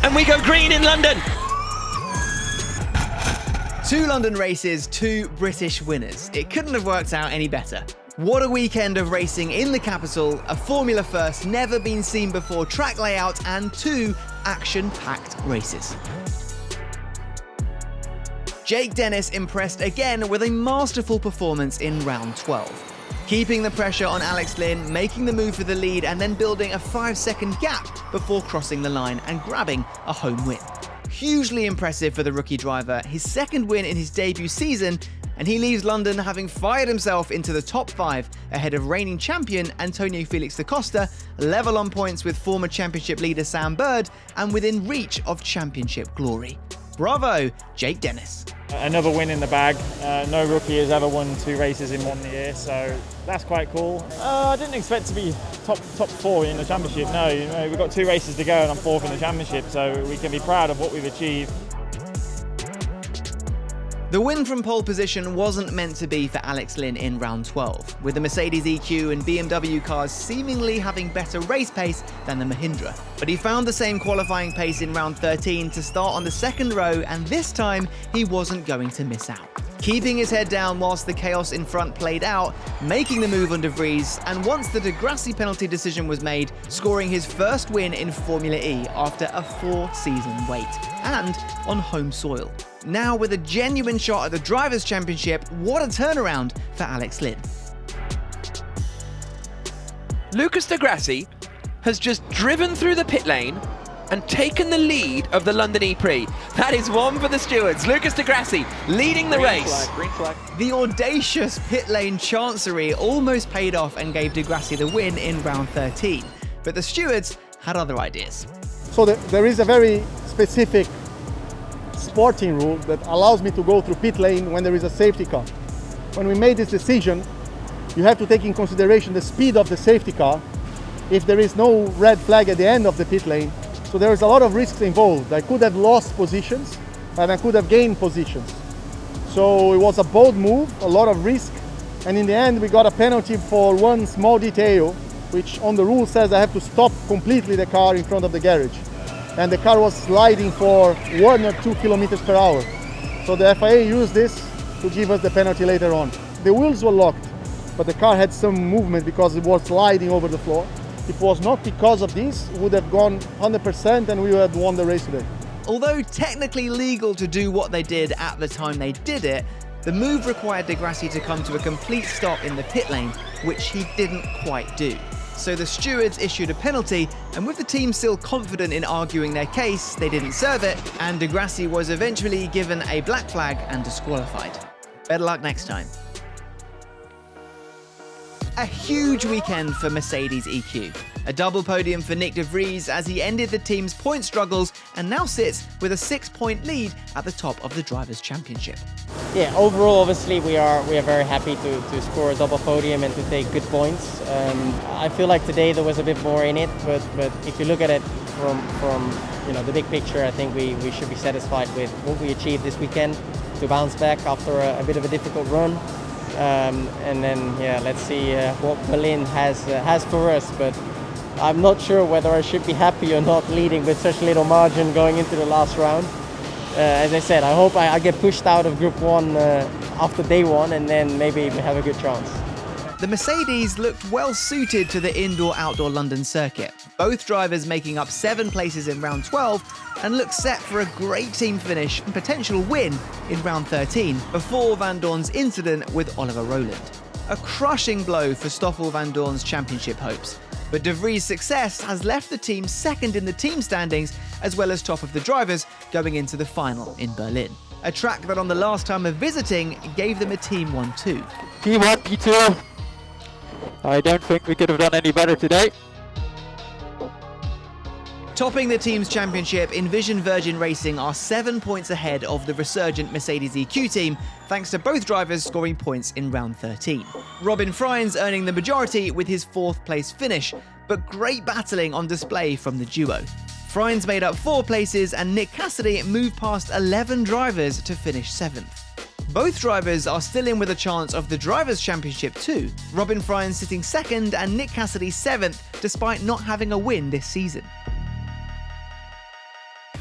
And we go green in London. 2 London races, 2 British winners. It couldn't have worked out any better. What a weekend of racing in the capital, a Formula first, never been seen before track layout, and 2 action-packed races. Jake Dennis impressed again with a masterful performance in round 12. Keeping the pressure on Alex Lynn, making the move for the lead, and then building a 5-second gap before crossing the line and grabbing a home win. Hugely impressive for the rookie driver, his second win in his debut season, and he leaves London having fired himself into the top 5 ahead of reigning champion Antonio Felix da Costa, level on points with former championship leader Sam Bird, and within reach of championship glory. Bravo, Jake Dennis. Another win in the bag. No rookie has ever won 2 races in 1 year, so that's quite cool. I didn't expect to be top 4 in the championship. No, we've got 2 races to go and I'm 4th in the championship, so we can be proud of what we've achieved. The win from pole position wasn't meant to be for Alex Lynn in round 12, with the Mercedes EQ and BMW cars seemingly having better race pace than the Mahindra. But he found the same qualifying pace in round 13 to start on the second row, and this time he wasn't going to miss out. Keeping his head down whilst the chaos in front played out, making the move on De Vries, and once the De Grassi penalty decision was made, scoring his first win in Formula E after a 4-season wait, and on home soil. Now with a genuine shot at the Drivers' Championship, what a turnaround for Alex Lynn. Lucas di Grassi has just driven through the pit lane and taken the lead of the London E-Prix. That is one for the stewards. Lucas di Grassi leading the race. Green flag. The audacious pit lane chancery almost paid off and gave di Grassi the win in round 13. But the stewards had other ideas. So there is a very specific sporting rule that allows me to go through pit lane when there is a safety car. When we made this decision, you have to take in consideration the speed of the safety car if there is no red flag at the end of the pit lane. So there is a lot of risks involved. I could have lost positions and I could have gained positions. So it was a bold move, a lot of risk, and in the end we got a penalty for one small detail, which on the rule says I have to stop completely the car in front of the garage. And the car was sliding for 1 or 2 kilometers per hour. So the FIA used this to give us the penalty later on. The wheels were locked, but the car had some movement because it was sliding over the floor. If it was not because of this, it would have gone 100% and we would have won the race today. Although technically legal to do what they did at the time they did it, the move required di Grassi to come to a complete stop in the pit lane, which he didn't quite do. So the stewards issued a penalty, and with the team still confident in arguing their case, they didn't serve it, and di Grassi was eventually given a black flag and disqualified. Better luck next time. A huge weekend for Mercedes EQ. A double podium for Nyck de Vries as he ended the team's point struggles and now sits with a 6-point lead at the top of the Drivers' Championship. Yeah, overall, obviously, we are very happy to score a double podium and to take good points. I feel like today there was a bit more in it, but if you look at it from the big picture, I think we should be satisfied with what we achieved this weekend to bounce back after a bit of a difficult run. And then, let's see what Berlin has for us. But I'm not sure whether I should be happy or not leading with such little margin going into the last round. As I said, I hope I get pushed out of Group 1 after day 1 and then maybe have a good chance. The Mercedes looked well suited to the indoor-outdoor London circuit, both drivers making up 7 places in round 12 and look set for a great team finish and potential win in round 13 before Van Dorn's incident with Oliver Rowland. A crushing blow for Stoffel Van Dorn's championship hopes, but de Vries' success has left the team second in the team standings as well as top of the drivers going into the final in Berlin. A track that on the last time of visiting gave them a Team 1-2. P1, P2. I don't think we could have done any better today. Topping the team's championship, Envision Virgin Racing are 7 points ahead of the resurgent Mercedes EQ team, thanks to both drivers scoring points in round 13. Robin Frijns earning the majority with his 4th place finish, but great battling on display from the duo. Frijns made up 4 places and Nick Cassidy moved past 11 drivers to finish 7th. Both drivers are still in with a chance of the Drivers' Championship too, Robin Frijns sitting 2nd and Nick Cassidy 7th despite not having a win this season.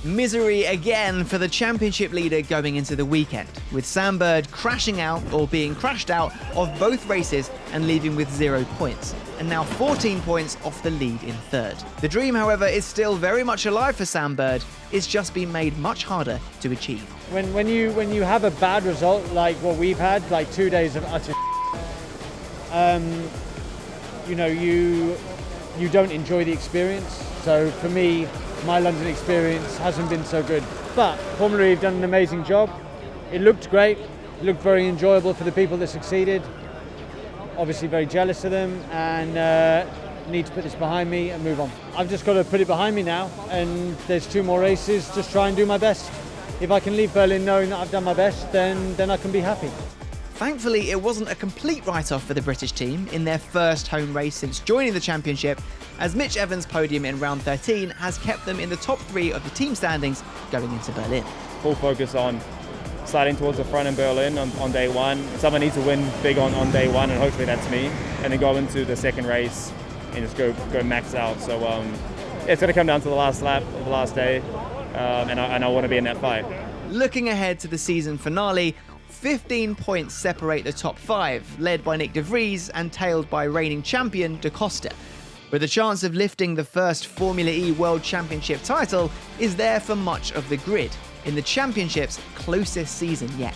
Misery again for the championship leader going into the weekend, with Sam Bird crashing out or being crashed out of both races and leaving with 0 points, and now 14 points off the lead in third. The dream, however, is still very much alive for Sam Bird. It's just been made much harder to achieve. When you have a bad result like what we've had, like 2 days of utter you don't enjoy the experience. So for me, my London experience hasn't been so good. But Formula E have done an amazing job. It looked great. It looked very enjoyable for the people that succeeded. Obviously very jealous of them, and need to put this behind me and move on. I've just got to put it behind me now, and there's 2 more races. Just try and do my best. If I can leave Berlin knowing that I've done my best, then I can be happy. Thankfully, it wasn't a complete write-off for the British team in their first home race since joining the championship, as Mitch Evans' podium in round 13 has kept them in the top 3 of the team standings going into Berlin. Full focus on sliding towards the front in Berlin on day one. Someone needs to win big on day one, and hopefully that's me. And then go into the second race and just go max out. So it's going to come down to the last lap of the last day, and I want to be in that fight. Looking ahead to the season finale, 15 points separate the top 5, led by Nick de Vries and tailed by reigning champion Da Costa. But the chance of lifting the first Formula E World Championship title is there for much of the grid, in the championship's closest season yet.